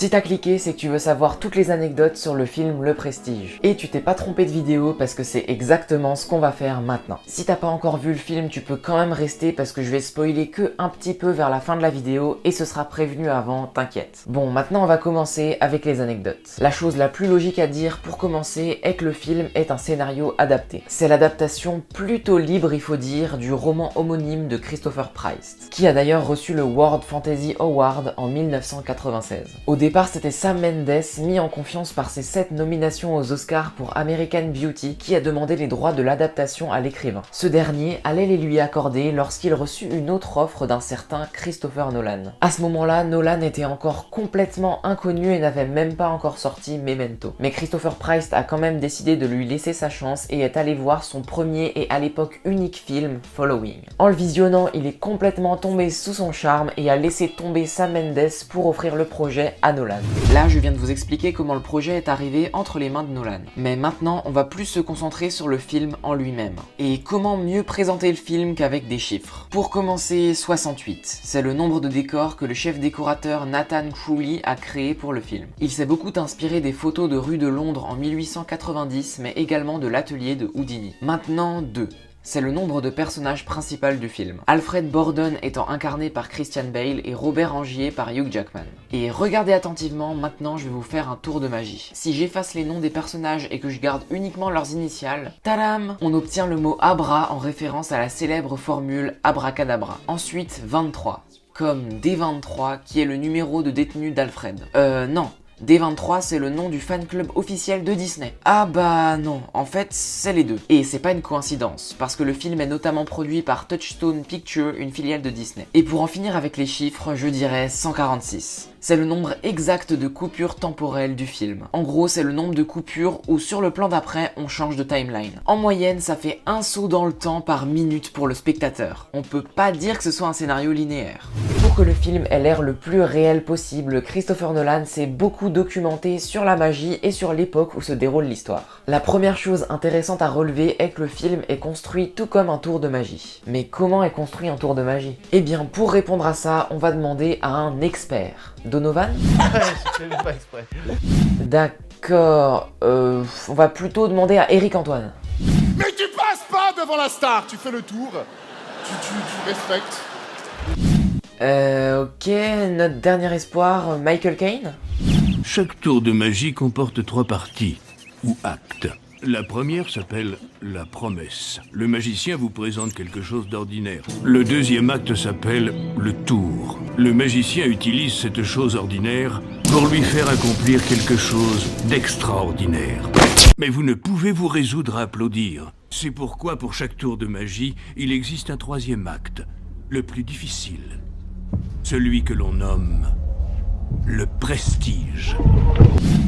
Si t'as cliqué, c'est que tu veux savoir toutes les anecdotes sur le film Le Prestige. Et tu t'es pas trompé de vidéo parce que c'est exactement ce qu'on va faire maintenant. Si t'as pas encore vu le film, tu peux quand même rester parce que je vais spoiler que un petit peu vers la fin de la vidéo et ce sera prévenu avant, t'inquiète. Bon, maintenant on va commencer avec les anecdotes. La chose la plus logique à dire pour commencer est que le film est un scénario adapté. C'est l'adaptation plutôt libre, il faut dire, du roman homonyme de Christopher Priest, qui a d'ailleurs reçu le World Fantasy Award en 1996. Au départ, c'était Sam Mendes, mis en confiance par ses 7 nominations aux Oscars pour American Beauty, qui a demandé les droits de l'adaptation à l'écrivain. Ce dernier allait les lui accorder lorsqu'il reçut une autre offre d'un certain Christopher Nolan. À ce moment-là, Nolan était encore complètement inconnu et n'avait même pas encore sorti Memento. Mais Christopher Priest a quand même décidé de lui laisser sa chance et est allé voir son premier et à l'époque unique film, Following. En le visionnant, il est complètement tombé sous son charme et a laissé tomber Sam Mendes pour offrir le projet à Nolan. Là, je viens de vous expliquer comment le projet est arrivé entre les mains de Nolan. Mais maintenant, on va plus se concentrer sur le film en lui-même. Et comment mieux présenter le film qu'avec des chiffres. Pour commencer, 68. C'est le nombre de décors que le chef décorateur Nathan Crowley a créé pour le film. Il s'est beaucoup inspiré des photos de rue de Londres en 1890, mais également de l'atelier de Houdini. Maintenant, 2. C'est le nombre de personnages principaux du film. Alfred Borden étant incarné par Christian Bale et Robert Angier par Hugh Jackman. Et regardez attentivement, maintenant je vais vous faire un tour de magie. Si j'efface les noms des personnages et que je garde uniquement leurs initiales, tadam, on obtient le mot Abra en référence à la célèbre formule Abracadabra. Ensuite, 23, comme D23 qui est le numéro de détenu d'Alfred. Non. D23, c'est le nom du fan club officiel de Disney. Ah bah non, en fait, c'est les deux. Et c'est pas une coïncidence, parce que le film est notamment produit par Touchstone Pictures, une filiale de Disney. Et pour en finir avec les chiffres, je dirais 146. C'est le nombre exact de coupures temporelles du film. En gros, c'est le nombre de coupures où sur le plan d'après, on change de timeline. En moyenne, ça fait un saut dans le temps par minute pour le spectateur. On peut pas dire que ce soit un scénario linéaire. Pour que le film ait l'air le plus réel possible, Christopher Nolan s'est beaucoup documenté sur la magie et sur l'époque où se déroule l'histoire. La première chose intéressante à relever est que le film est construit tout comme un tour de magie. Mais comment est construit un tour de magie? Eh bien, pour répondre à ça, on va demander à un expert. Donovan? Je fais pas exprès. D'accord, on va plutôt demander à Eric Antoine. Mais tu passes pas devant la star, tu fais le tour, tu respectes. Ok, notre dernier espoir, Michael Caine? Chaque tour de magie comporte 3 parties, ou actes. La première s'appelle la promesse. Le magicien vous présente quelque chose d'ordinaire. Le deuxième acte s'appelle le tour. Le magicien utilise cette chose ordinaire pour lui faire accomplir quelque chose d'extraordinaire. Mais vous ne pouvez vous résoudre à applaudir. C'est pourquoi pour chaque tour de magie, il existe un 3e acte, le plus difficile. Celui que l'on nomme le prestige.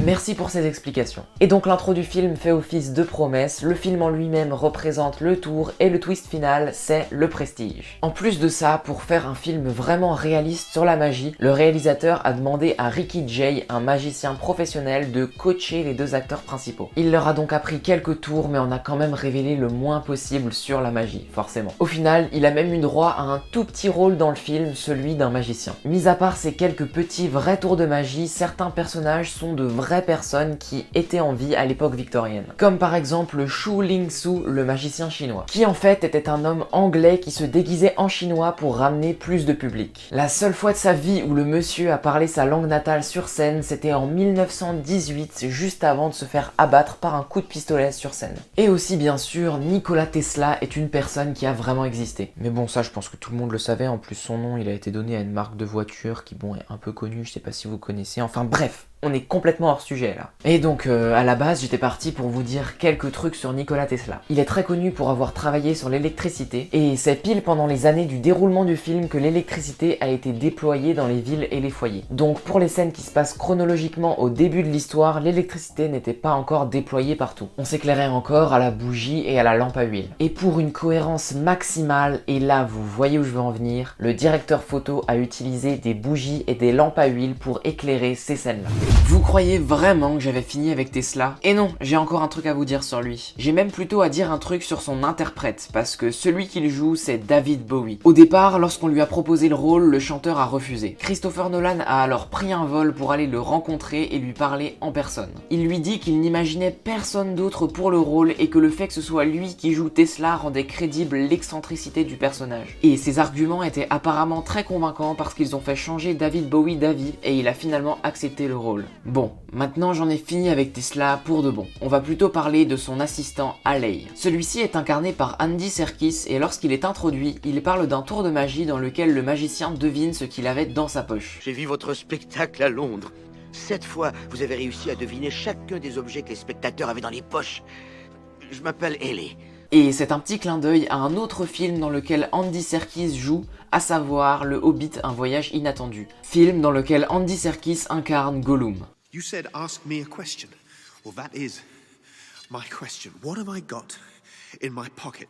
Merci pour ces explications. Et donc l'intro du film fait office de promesse, le film en lui-même représente le tour et le twist final, c'est le prestige. En plus de ça, pour faire un film vraiment réaliste sur la magie, le réalisateur a demandé à Ricky Jay, un magicien professionnel, de coacher les 2 acteurs principaux. Il leur a donc appris quelques tours, mais on a quand même révélé le moins possible sur la magie, forcément. Au final, il a même eu droit à un tout petit rôle dans le film, celui d'un magicien. Mis à part ces quelques petits vrais tours de magie, certains personnages sont de vraies personnes qui étaient en vie à l'époque victorienne. Comme par exemple Shu Ling-Su, le magicien chinois, qui en fait était un homme anglais qui se déguisait en chinois pour ramener plus de public. La seule fois de sa vie où le monsieur a parlé sa langue natale sur scène, c'était en 1918, juste avant de se faire abattre par un coup de pistolet sur scène. Et aussi bien sûr, Nikola Tesla est une personne qui a vraiment existé. Mais bon, ça je pense que tout le monde le savait, en plus son nom il a été donné à une marque de voiture qui bon est un peu connue, je sais pas si vous connaissez, enfin bref. On est complètement hors sujet là. Et donc à la base j'étais parti pour vous dire quelques trucs sur Nikola Tesla. Il est très connu pour avoir travaillé sur l'électricité et c'est pile pendant les années du déroulement du film que l'électricité a été déployée dans les villes et les foyers. Donc pour les scènes qui se passent chronologiquement au début de l'histoire, l'électricité n'était pas encore déployée partout. On s'éclairait encore à la bougie et à la lampe à huile. Et pour une cohérence maximale, et là vous voyez où je veux en venir, le directeur photo a utilisé des bougies et des lampes à huile pour éclairer ces scènes-là. Vous croyez vraiment que j'avais fini avec Tesla? Et non, j'ai encore un truc à vous dire sur lui. J'ai même plutôt à dire un truc sur son interprète, parce que celui qu'il joue, c'est David Bowie. Au départ, lorsqu'on lui a proposé le rôle, le chanteur a refusé. Christopher Nolan a alors pris un vol pour aller le rencontrer et lui parler en personne. Il lui dit qu'il n'imaginait personne d'autre pour le rôle et que le fait que ce soit lui qui joue Tesla rendait crédible l'excentricité du personnage. Et ses arguments étaient apparemment très convaincants parce qu'ils ont fait changer David Bowie d'avis et il a finalement accepté le rôle. Bon, maintenant j'en ai fini avec Tesla pour de bon. On va plutôt parler de son assistant Halley. Celui-ci est incarné par Andy Serkis et lorsqu'il est introduit, il parle d'un tour de magie dans lequel le magicien devine ce qu'il avait dans sa poche. J'ai vu votre spectacle à Londres. 7 fois, vous avez réussi à deviner chacun des objets que les spectateurs avaient dans les poches. Je m'appelle Haley. Et c'est un petit clin d'œil à un autre film dans lequel Andy Serkis joue, à savoir Le Hobbit, un voyage inattendu. Film dans lequel Andy Serkis incarne Gollum. You said ask me a question. Well, that is my question. What have I got in my pocket?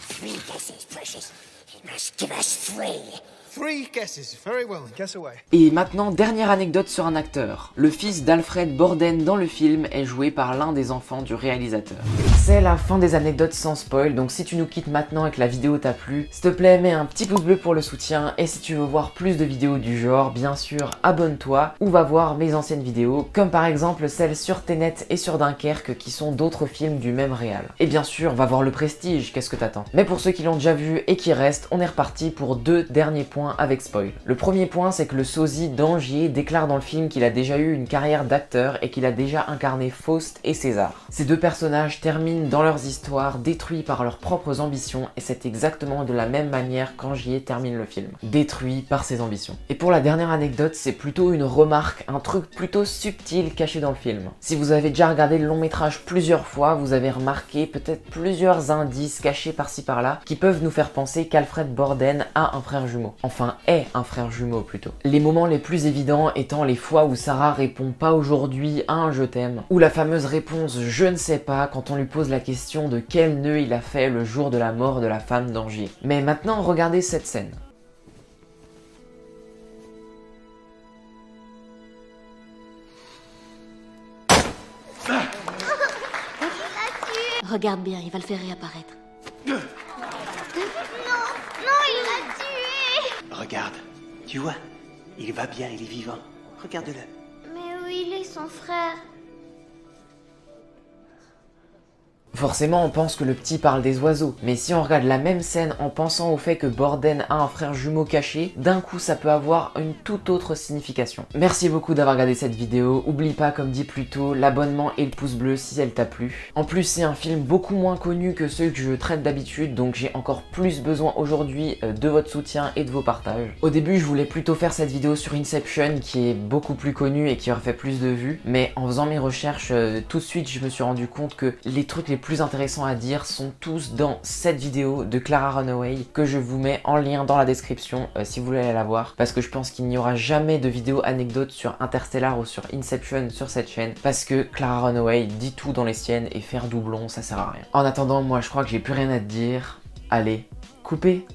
3 guesses, precious. You must give us 3. 3 guesses. Very well. Guess away. Et maintenant, dernière anecdote sur un acteur. Le fils d'Alfred Borden dans le film est joué par l'un des enfants du réalisateur. C'est la fin des anecdotes sans spoil, donc si tu nous quittes maintenant et que la vidéo t'a plu, s'il te plaît mets un petit pouce bleu pour le soutien, et si tu veux voir plus de vidéos du genre, bien sûr abonne-toi ou va voir mes anciennes vidéos, comme par exemple celles sur Tenet et sur Dunkerque qui sont d'autres films du même réal. Et bien sûr va voir Le Prestige, qu'est-ce que t'attends? Mais pour ceux qui l'ont déjà vu et qui restent, on est reparti pour 2 derniers points avec spoil. Le premier point, c'est que le sosie d'Angier déclare dans le film qu'il a déjà eu une carrière d'acteur et qu'il a déjà incarné Faust et César. Ces 2 personnages terminent dans leurs histoires détruits par leurs propres ambitions et c'est exactement de la même manière qu'Angier termine le film, détruit par ses ambitions. Et pour la dernière anecdote, c'est plutôt une remarque, un truc plutôt subtil caché dans le film. Si vous avez déjà regardé le long métrage plusieurs fois, vous avez remarqué peut-être plusieurs indices cachés par-ci par-là qui peuvent nous faire penser qu'Alfred Borden a un frère jumeau. Enfin, est un frère jumeau plutôt. Les moments les plus évidents étant les fois où Sarah répond pas aujourd'hui à un je t'aime, ou la fameuse réponse je ne sais pas quand on lui pose la question de quel nœud il a fait le jour de la mort de la femme d'Angier. Mais maintenant regardez cette scène. Regarde bien, il va le faire réapparaître. Non, il l'a tué. Regarde, tu vois, il va bien, il est vivant. Regarde-le. Mais où il est son frère? Forcément, on pense que le petit parle des oiseaux, mais si on regarde la même scène en pensant au fait que Borden a un frère jumeau caché, d'un coup ça peut avoir une toute autre signification. Merci beaucoup d'avoir regardé cette vidéo, oublie pas comme dit plus tôt, l'abonnement et le pouce bleu si elle t'a plu. En plus c'est un film beaucoup moins connu que ceux que je traite d'habitude, donc j'ai encore plus besoin aujourd'hui de votre soutien et de vos partages. Au début je voulais plutôt faire cette vidéo sur Inception qui est beaucoup plus connu et qui aurait fait plus de vues, mais en faisant mes recherches tout de suite je me suis rendu compte que les trucs les plus intéressants à dire sont tous dans cette vidéo de Clara Runaway que je vous mets en lien dans la description si vous voulez aller la voir, parce que je pense qu'il n'y aura jamais de vidéo anecdote sur Interstellar ou sur Inception sur cette chaîne, parce que Clara Runaway dit tout dans les siennes et faire doublon ça sert à rien. En attendant, moi je crois que j'ai plus rien à te dire. Allez, coupez!